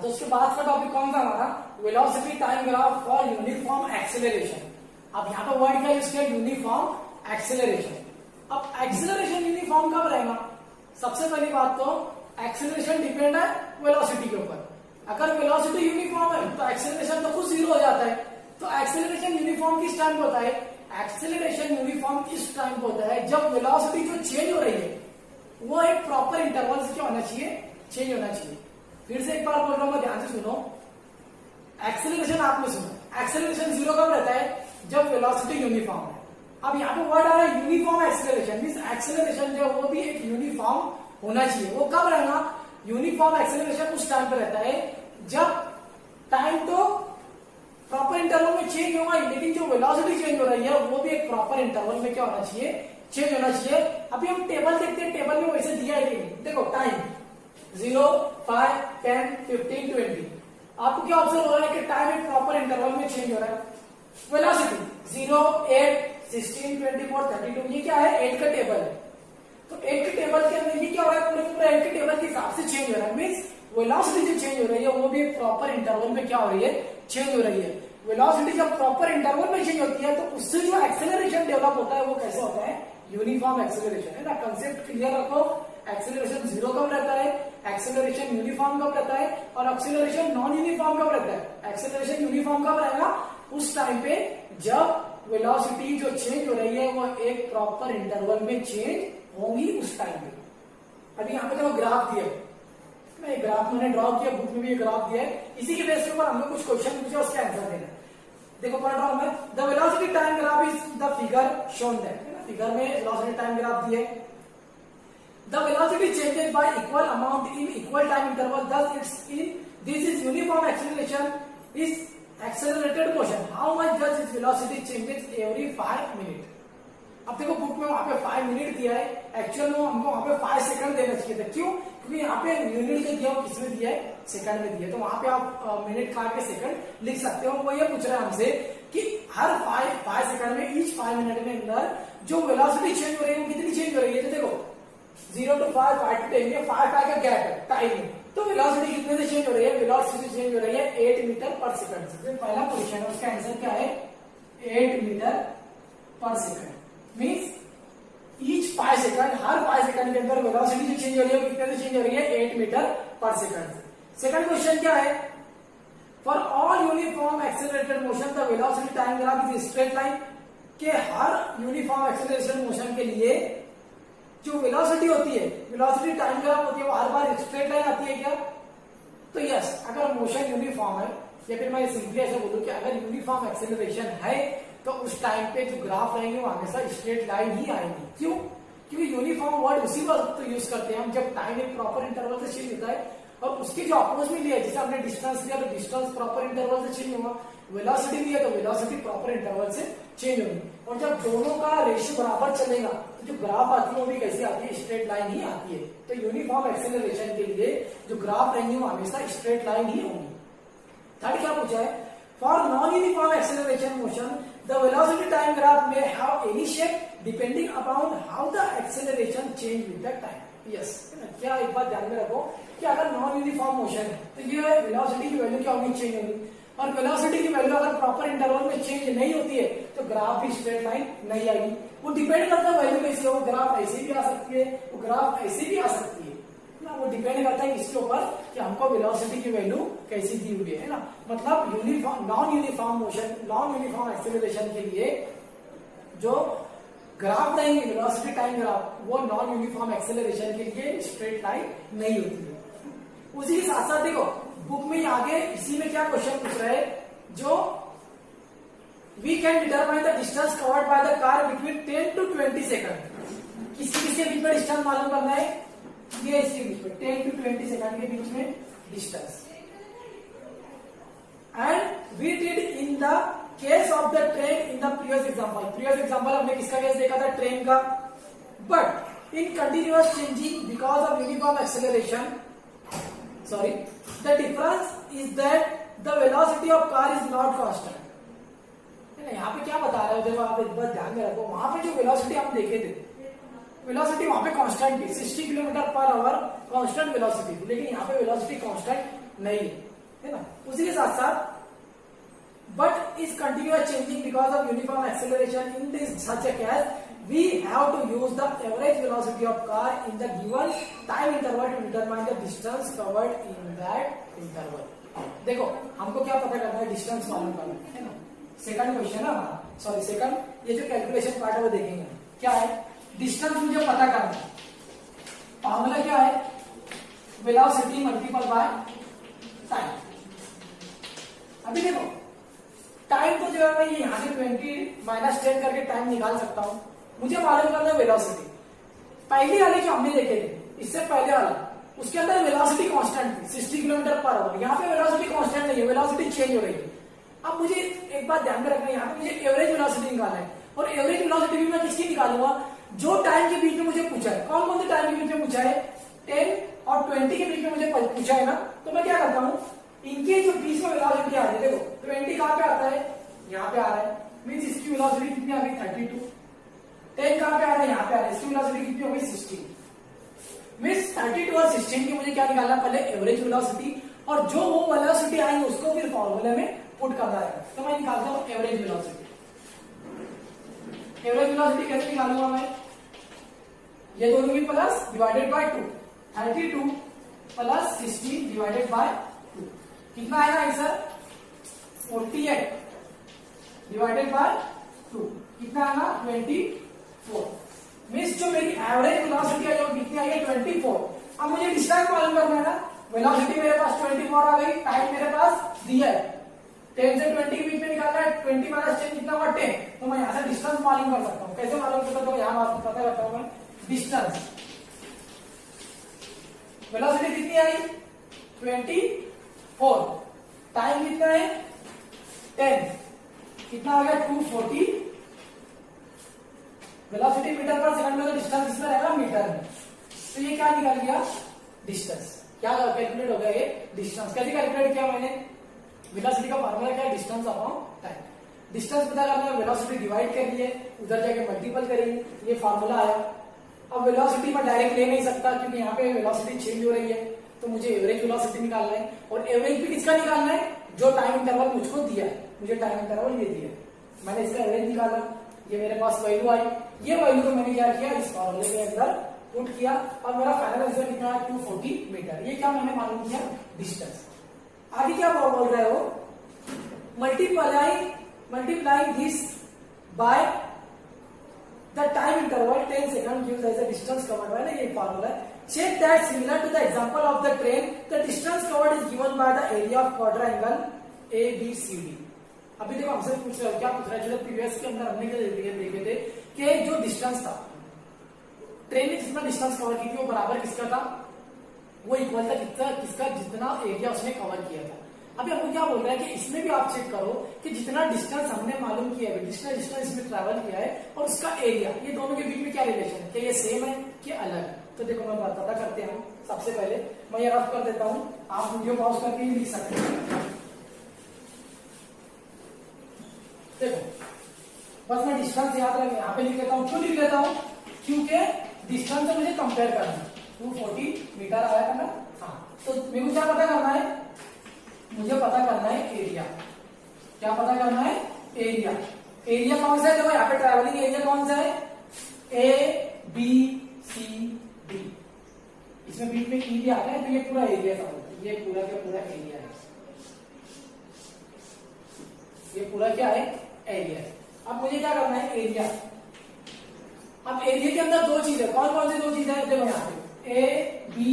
तो उसके बाद का टॉपिक कौन सा हमारा, velocity time graph for uniform acceleration. अब यहाँ पे वर्ड का यूज किया यूनिफॉर्म एक्सेलरेशन। अब एक्सेलरेशन यूनिफॉर्म कब रहेगा, सबसे पहली बात तो एक्सेलरेशन डिपेंड है वेलोसिटी के ऊपर। अगर वेलोसिटी यूनिफॉर्म है तो एक्सेलरेशन तो खुद जीरो हो जाता है। तो एक्सेलरेशन यूनिफॉर्म किस टाइम पे होता है, एक्सेलरेशन यूनिफॉर्म किस टाइम पे होता है, जब वेलोसिटी जो चेंज हो रही है वो एक प्रॉपर इंटरवल से क्या होना चाहिए, चेंज होना चाहिए। फिर से एक बार बोल रहा हूं, ध्यान से सुनो। एक्सेलरेशन आपने सुना, एक्सेलरेशन जीरो कब रहता है, जब वेलोसिटी यूनिफॉर्म है। अब यहाँ पे वर्ड आ रहा है यूनिफॉर्म एक्सेलरेशन, मींस एक्सेलरेशन जो वो भी एक यूनिफॉर्म होना चाहिए। वो कब रहेगा, यूनिफॉर्म एक्सेलरेशन उस टाइम पे रहता है जब टाइम तो प्रॉपर इंटरवल में चेंज होगा, लेकिन जो वेलोसिटी चेंज हो रही है वो भी एक प्रॉपर इंटरवल में क्या होना चाहिए, चेंज होना चाहिए। अभी हम टेबल देखते हैं, टेबल में वैसे दिया है, देखो टाइम 0, 5, 10, 15, 20। आपको क्या ऑब्जर्व हो रहा है कि टाइम एक प्रॉपर इंटरवल में चेंज हो रहा है। वेलोसिटी 0, 8, 16, 24, 32, ये क्या है, 8 का टेबल है। तो 8 के टेबल के अंदर ये क्या हो रहा है, पूरे 8 के टेबल के हिसाब से चेंज हो रहा है। मीन्स वेलोसिटी जो चेंज हो रही है वो भी एक प्रॉपर इंटरवल में क्या हो रही है, चेंज हो रही है। वेलोसिटी जब प्रॉपर इंटरवल में चेंज होती है तो उससे जो एक्सेलरेशन डेवलप होता है वो कैसे होता है, यूनिफॉर्म एक्सेलरेशन, है ना। कंसेप्ट क्लियर रखो। एक्सेलरेशन जीरो कब रहता है, एक्सेलरेशन यूनिफॉर्म कब रहता है, और एक्सेलरेशन नॉन यूनिफॉर्म कब रहता है। एक्सेलरेशन यूनिफॉर्म कब रहेगा, उस टाइम पे जब वेलोसिटी जो चेंज हो रही है वो एक प्रॉपर इंटरवल में चेंज होगी उस टाइम पे। अभी यहाँ पे देखो ग्राफ दिया, मैं ग्राफ मैंने ड्रॉ किया, बुक में भी ग्राफ दिया है। इसी के बेस के ऊपर हमने कुछ क्वेश्चन पूछे, उसके आंसर देना। देखो पढ़ रहा हूं मैं, the velocity time graph is the figure shown that, figure में वेलोसिटी टाइम ग्राफ दिए। The velocity changes by equal amount in equal time interval, thus it's in this is uniform acceleration is accelerated motion, how much does its velocity changes every 5 minute. अब देखो book में वहां पे 5 minute दिया है, actual में हमको वहां पे 5 सेकंड देना चाहिए था। क्यों, क्योंकि यहाँ पे यूनिट जो दिया वो किसमें दिया है, सेकंड में दिया है। तो वहां पे आप मिनट काट के सेकंड लिख सकते हो। वो ये पूछ रहा है हमसे कि हर 5 सेकंड में, ईच 5 मिनट में अंदर जो वेलोसिटी चेंज हो रही है वो कितनी चेंज हो रही है। तो देखो 0 to 5, 5 to 10, 5 का गैप है टाइम में, तो वेलोसिटी कितने से चेंज हो रही है, वेलोसिटी चेंज हो रही है 8 मीटर पर सेकंड से। पहला क्वेश्चन है, उसका आंसर क्या है, 8 मीटर पर सेकंड। मीन्स ईच 5 सेकंड, हर 5 सेकंड के अंदर वेलोसिटी जो चेंज हो रही है वो कितने से चेंज हो रही है, 8 मीटर पर सेकंड। सेकंड क्वेश्चन क्या है, for all uniform accelerated motion the velocity time graph is straight line, के हर यूनिफॉर्म एक्सेलरेशन मोशन के लिए जो वेलोसिटी होती है, वेलोसिटी टाइम ग्राफ होती है, वो हर बार स्ट्रेट लाइन आती है क्या। तो यस, अगर मोशन यूनिफॉर्म है, या फिर मैं सिंपली ऐसे बोलूं कि अगर यूनिफॉर्म एक्सेलरेशन है तो उस टाइम पे जो ग्राफ रहेंगे वो हमेशा स्ट्रेट लाइन ही आएंगी। क्यों, क्योंकि यूनिफॉर्म वर्ड उसी वक्त तो यूज करते हैं हम जब टाइम एक प्रॉपर इंटरवल से चेंज होता है, और उसके जो अपोज में लिया है, जैसे हमने डिस्टेंस लिया तो डिस्टेंस प्रॉपर इंटरवल से चेंज होगा, वेलोसिटी लिया तो वेलोसिटी प्रॉपर इंटरवल से चेंज होगी। और जब दोनों का रेशियो बराबर चलेगा तो जो ग्राफ आती है वो भी कैसी आती है, स्ट्रेट लाइन ही आती है। तो यूनिफॉर्म एक्सेलरेशन के लिए जो ग्राफ रहेंगे वो हमेशा स्ट्रेट लाइन ही होंगी। थर्ड क्या पूछा है, for non uniform acceleration motion the velocity time graph may have any shape depending upon how the acceleration change with the time. Yes, क्या एक बात ध्यान में रखो कि अगर नॉन यूनिफॉर्म मोशन है तो ये वेलोसिटी की वैल्यू क्या होगी, चेंज होगी। और वेलोसिटी की वैल्यू अगर प्रॉपर इंटरवल में चेंज नहीं होती है तो ग्राफ भी स्ट्रेट लाइन नहीं आएगी। वो डिपेंड करता है वैल्यू कैसी हो, ग्राफ ऐसे भी आ सकती है, वो ग्राफ ऐसे भी आ सकती है ना। वो डिपेंड करता है इसके ऊपर कि हमको वेलोसिटी की वैल्यू कैसी दी हुई है ना। मतलब uniform, non uniform motion, non uniform acceleration के लिए जो ग्राफ रहेंगे, वेलोसिटी टाइम ग्राफ, वो नॉन यूनिफॉर्म एक्सेलरेशन के लिए स्ट्रेट लाइन नहीं होती है। उसी के साथ साथ देखो बुक में आगे इसी में क्या क्वेश्चन पूछ रहे हैं, जो we can determine the distance covered by the car between 10 to 20 second. किसके बीच में डिस्टेंस मालूम करना है, ये इसके बीच में 10 to 20 सेकंड के बीच में distance. And we did in the case of the train in the previous example. Previous example हमने किसका केस देखा था, ट्रेन का। But in continuous changing because of uniform acceleration, sorry, the difference is that the velocity of car is not constant. यहाँ पे क्या बता रहे हो, देखो आप एक बार ध्यान में रखो, वहां पे जो वेलोसिटी हम देखे थे, वेलोसिटी वहां पे कांस्टेंट थी, 60 kilometre per hour constant velocity थी, लेकिन यहाँ पे वेलोसिटी कांस्टेंट नहीं है। है ना। उसी के साथ साथ but is continuous changing because of uniform acceleration in this such a case we have to use the average velocity of car in the given time interval to determine the distance covered in that interval। देखो हमको क्या पता करना है, distance मालूम करना है ना। सेकंड क्वेश्चन है हमारा, सॉरी सेकंड ये जो कैलकुलेशन पार्ट है वो देखेंगे क्या है। डिस्टेंस मुझे पता करना है, फॉर्मूला क्या है, वेलोसिटी मल्टीपल बाय टाइम। अभी देखो टाइम तो जो है मैं यहाँ से 20 माइनस 10 करके टाइम निकाल सकता हूँ। मुझे मालूम करना है वेलोसिटी। पहली वाली जो हमने देखे थे इससे पहले वाला, उसके अंदर वेलोसिटी कांस्टेंट थी 60 किलोमीटर पर आवर। यहाँ पे वेलोसिटी कांस्टेंट नहीं है, वेलोसिटी चेंज हो रही है। अब मुझे एक बात ध्यान में रखना है, यहाँ पे मुझे एवरेज वेलोसिटी निकालना है, और एवरेज वेलोसिटी भी मैं किसकी निकालूंगा, जो टाइम के बीच में मुझे पूछा है। कौन कौन से टाइम के बीच में पूछा है, 10 और 20 के बीच में मुझे पूछा है ना। तो मैं क्या करता हूँ, इनके जो बीच में वेलोसिटी आ रही है, देखो 20 कहां पे आता है, यहाँ पे आ रहा है, मीन्स इसकी वेलोसिटी कितनी आ गई 32। 10 कहां पे आ रहा है, यहाँ पे आ रहा है, इसकी वेलोसिटी कितनी हो गई 16। मीन्स 32 और 16 की मुझे क्या निकालना, पहले एवरेज वेलोसिटी, और जो वो वेलोसिटी आई उसको फिर फॉर्मूले में पुट करना है। तो मैं निकालता हूँ एवरेज वेलोसिटी। एवरेज वेलोसिटी कैसे निकालूंगा मैं, ये दोनों की plus divided by 2, 32 plus 16 divided by 2 कितना आएगा आंसर, 48 डिवाइडेड बाय 2 कितना आएगा 24। मीन्स जो मेरी एवरेज वेलोसिटी है वो कितनी आई है 24। अब मुझे डिस्टेंस मालूम करना है ना, वेलोसिटी मेरे पास 24 आ गई, टाइम मेरे पास दिया है, 10 से 20 के बीच में निकालना है, 20 माइनस 10 कितना हुआ 10। तो मैं यहाँ से डिस्टेंस मालूम कर सकता हूँ। कैसे मालूम कर सकता हूँ, यहाँ पता करता हूँ मैं डिस्टेंस। वेलोसिटी कितनी आई 24, टाइम कितना है 10, कितना आ गया 240। वेलोसिटी मीटर पर सेकंड में, तो डिस्टेंस इसमें रहेगा मीटर में। तो ये क्या निकाल गया डिस्टेंस, क्या कैलकुलेट हो गया ये डिस्टेंस। कैसे कैलकुलेट किया मैंने, वेलोसिटी का फॉर्मूला क्या है, डिस्टेंस अपॉन टाइम। डिस्टेंस पता करना है, वेलोसिटी डिवाइड कर लिए, उधर जाके मल्टीपल करेंगे, ये फॉर्मूला आया। अब वेलोसिटी मैं डायरेक्ट ले नहीं सकता क्योंकि यहाँ पे वेलोसिटी चेंज हो रही है, तो मुझे एवरेज वेलोसिटी निकालना है। और एवरेज भी किसका निकालना है, जो टाइम इंटरवल मुझको दिया है, मुझे टाइम इंटरवल ये दिया है, मैंने इसका एवरेज निकाला, ये मेरे पास वैल्यू आई। ये वैल्यू को मैंने क्या किया, इस फॉर्मूले के अंदर पुट किया, और मेरा फाइनल आंसर कितना है 240 मीटर। ये क्या मैंने मालूम किया, डिस्टेंस। आगे क्या बोल रहे हो, multiply this by the time interval 10 second gives as a distance covered by, ये फॉर्मूला है। Check that similar to the example of the train the distance covered is given by the area of quadrangle ABCD। अभी देखो हमसे पूछ रहे हो, क्या पूछ रहा है, जो प्रीवियस के अंदर हमने देखे थे कि जो डिस्टेंस था, ट्रेन ने जितना डिस्टेंस कवर की थी वो बराबर किसका था, वो इक्वल था किसका जितना एरिया उसने कवर किया था। अभी हमको क्या बोल रहा है कि इसमें भी आप चेक करो कि जितना डिस्टेंस हमने मालूम किया है, जितना डिस्टेंस इसमें ट्रैवल किया है और उसका एरिया, ये दोनों के बीच में क्या रिलेशन है, क्या ये सेम है कि अलग है। तो देखो मैं पता करते हैं। सबसे पहले मैं ये रफ कर देता हूं, आप वीडियो पॉज करके ही लिख सकते हैं। देखो बस मैं डिस्टेंस याद रख यहाँ पे लिख लेता हूँ। क्यों लिख लेता हूँ, क्योंकि डिस्टेंस से मुझे कंपेयर करना है। 240 मीटर आया था ना, हाँ। तो मेरे को क्या पता करना है, मुझे पता करना है एरिया। क्या पता करना है, एरिया। एरिया कौन सा है, देखो यहाँ पे ट्रैवलिंग एरिया कौन सा है, ABCD। इसमें बीच में ई भी आता है, तो ये पूरा एरिया का होता है, ये पूरा का पूरा एरिया है, ये पूरा क्या है, एरिया है। अब मुझे क्या करना है, एरिया। अब एरिया के अंदर दो चीजें, कौन कौन सी दो चीजें हैं, देखो यहाँ पे ABE,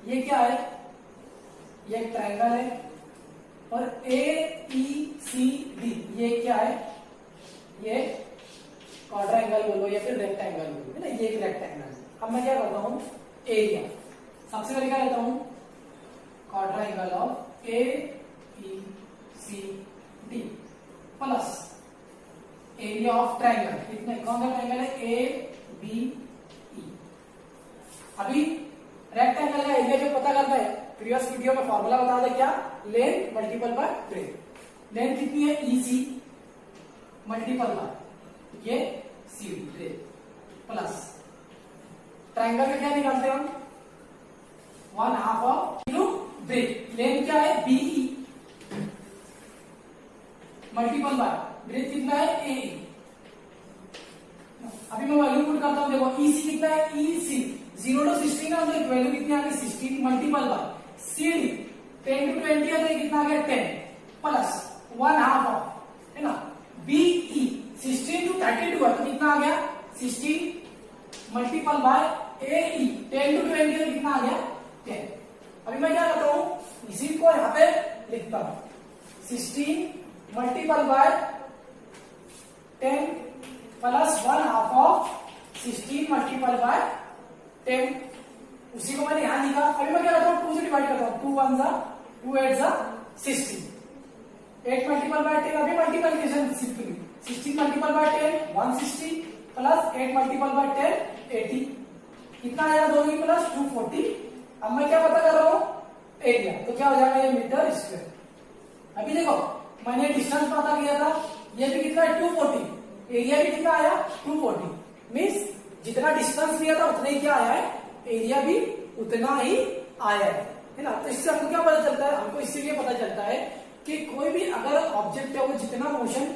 ये क्या है, ये एक ट्रायंगल है, और AECD ये क्या है, ये क्वाड्रेंगल बोलो या फिर रेक्टेंगल बोलो, है ना, ये एक रेक्टेंगल है। अब मैं क्या करता हूँ, एरिया सबसे पहले क्या लेता हूँ, quadrangle of AECD plus area of triangle, कितने कौन सा ट्रायंगल है, ABE। अभी रेक्टेंगल का एरिया जो पता करता है, प्रीवियस वीडियो में फॉर्मूला बता दे, क्या, length multiple bye breath. Length कितनी है, EC मल्टीपल बाय ये CD प्लस ट्रायंगल में क्या निकालते हैं हम, 1/2 ऑफ ब्रेथ, लेंथ क्या है बीई मल्टीपल बाय ब्रेथ कितना है ए। अभी मैं वैल्यू पुट करता हूं, देखो ईसी कितना है ईसी 0 to 16 है, तो वैल्यू कितनी आ गई 16 मल्टीपल बाय सीडी 10 to 20 है, तो कितना आ गया 10 प्लस 1/2 ऑफ है ना बीई 16 to 32 है, तो कितना आ गया 16 मल्टीपल बाय एई 10 to 20 है, तो कितना आ गया 10। अभी मैं क्या करता हूं इसी को यहां पे लिखता हूं 16 multiple bye 10 plus 1/2 of 16 multiple bye 10, उसी को मैंने यहां लिखा। अभी मैं क्या करता हूं 2 से डिवाइड करता हूं, 2 1 जा 2 8 जा 16, 8 मल्टीपल बाय 10 अभी multiplication simply 16 multiple bye 10 160 plus 8 multiple bye 10 80, कितना आया दोनों की प्लस 240। अब मैं क्या पता कर रहा हूं एरिया, तो क्या हो जाएगा ये मीटर स्क्वायर। अभी देखो मैंने डिस्टेंस पता किया था, ये भी कितना है 240, एरिया भी कितना आया 240, मीन्स जितना डिस्टेंस लिया था उतना ही क्या आया है एरिया भी उतना ही आया है ना। तो इससे हमको क्या पता चलता है, हमको इससे ये पता चलता है कि कोई भी अगर ऑब्जेक्ट है वो जितना मोशन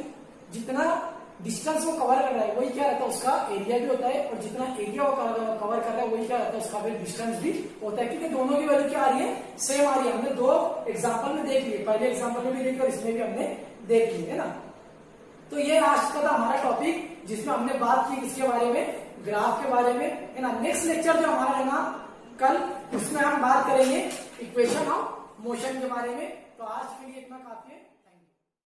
जितना डिस्टेंस वो कवर कर रहा है वही क्या रहता है उसका एरिया भी होता है, और जितना एरिया वो कवर कर रहा है वही क्या रहता है उसका भी डिस्टेंस भी होता है, क्योंकि दोनों की वैल्यू क्या आ रही है सेम आ रही है। हमने दो एग्जांपल में देख लिए, पहले एग्जांपल में भी देखी और इसमें भी हमने देख ली है ना। तो ये आज का था हमारा टॉपिक जिसमें हमने बात की किसके बारे में, ग्राफ के बारे में है ना। नेक्स्ट लेक्चर जो हमारा है ना कल, उसमें हम बात करेंगे इक्वेशन ऑफ मोशन के बारे में। तो आज के लिए इतना काफी है।